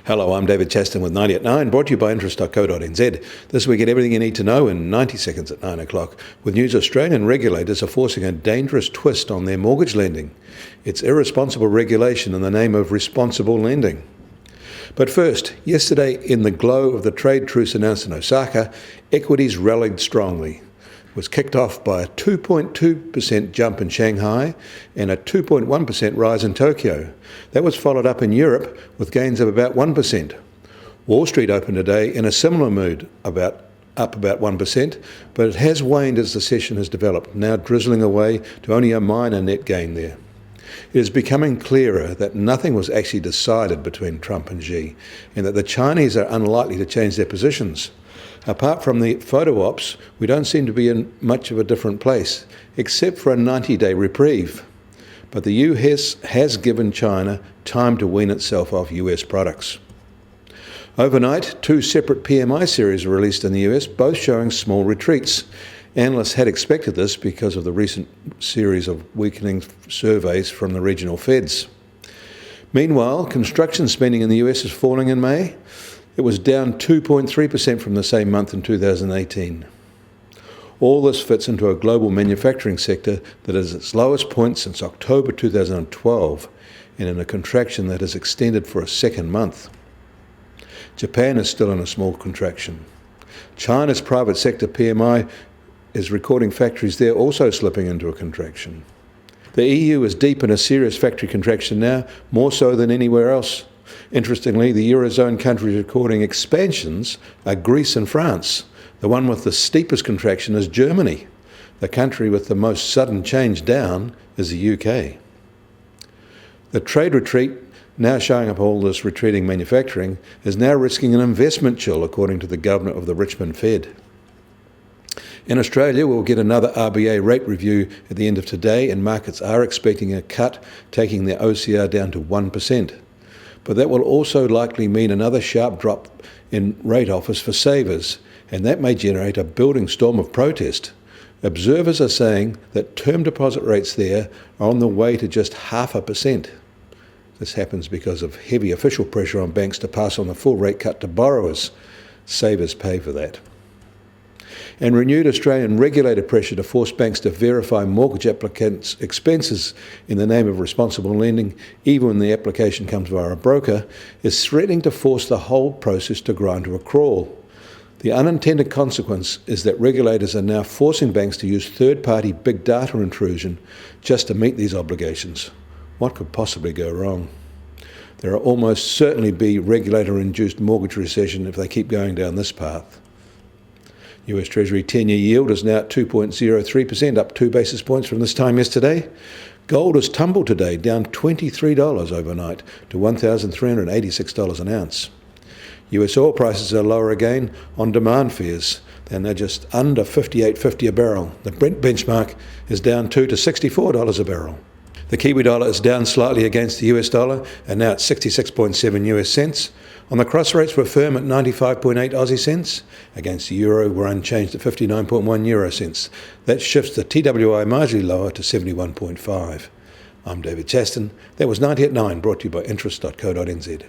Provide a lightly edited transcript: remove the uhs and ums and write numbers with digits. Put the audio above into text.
Hello, I'm David Chaston with 90 at 9, brought to you by interest.co.nz. This week, get everything you need to know in 90 seconds at 9 o'clock. With news, Australian regulators are forcing a dangerous twist on their mortgage lending. It's irresponsible regulation in the name of responsible lending. But first, yesterday, in the glow of the trade truce announced in Osaka, equities rallied strongly. It was kicked off by a 2.2% jump in Shanghai and a 2.1% rise in Tokyo. That was followed up in Europe with gains of about 1%. Wall Street opened today in a similar mood, up about 1%, but it has waned as the session has developed, now drizzling away to only a minor net gain there. It is becoming clearer that nothing was actually decided between Trump and Xi, and that the Chinese are unlikely to change their positions. Apart from the photo ops, we don't seem to be in much of a different place, except for a 90-day reprieve. But the US has given China time to wean itself off US products. Overnight, two separate PMI series were released in the US, both showing small retreats. Analysts had expected this because of the recent series of weakening surveys from the regional feds. Meanwhile, construction spending in the US is falling in May. It was down 2.3% from the same month in 2018. All this fits into a global manufacturing sector that is at its lowest point since October 2012, and in a contraction that has extended for a second month. Japan is still in a small contraction. China's private sector PMI is recording factories there also slipping into a contraction. The EU is deep in a serious factory contraction now, more so than anywhere else. Interestingly, the Eurozone countries recording expansions are Greece and France. The one with the steepest contraction is Germany. The country with the most sudden change down is the UK. The trade retreat, now showing up all this retreating manufacturing, is now risking an investment chill, according to the governor of the Richmond Fed. In Australia, we'll get another RBA rate review at the end of today, and markets are expecting a cut, taking their OCR down to 1%. But that will also likely mean another sharp drop in rate offers for savers, and that may generate a building storm of protest. Observers are saying that term deposit rates there are on the way to just 0.5%. This happens because of heavy official pressure on banks to pass on the full rate cut to borrowers. Savers pay for that. And renewed Australian regulator pressure to force banks to verify mortgage applicants' expenses in the name of responsible lending, even when the application comes via a broker, is threatening to force the whole process to grind to a crawl. The unintended consequence is that regulators are now forcing banks to use third-party big data intrusion just to meet these obligations. What could possibly go wrong? There will almost certainly be regulator-induced mortgage recession if they keep going down this path. US Treasury 10-year yield is now at 2.03%, up 2 basis points from this time yesterday. Gold has tumbled today, down $23 overnight to $1,386 an ounce. US oil prices are lower again on demand fears. They're now just under $58.50 a barrel. The Brent benchmark is down to $64 a barrel. The Kiwi dollar is down slightly against the US dollar and now at 66.7 US cents. On the cross rates, we're firm at 95.8 Aussie cents. Against the euro, we're unchanged at 59.1 euro cents. That shifts the TWI marginally lower to 71.5. I'm David Chaston. That was 90 at 9, brought to you by interest.co.nz.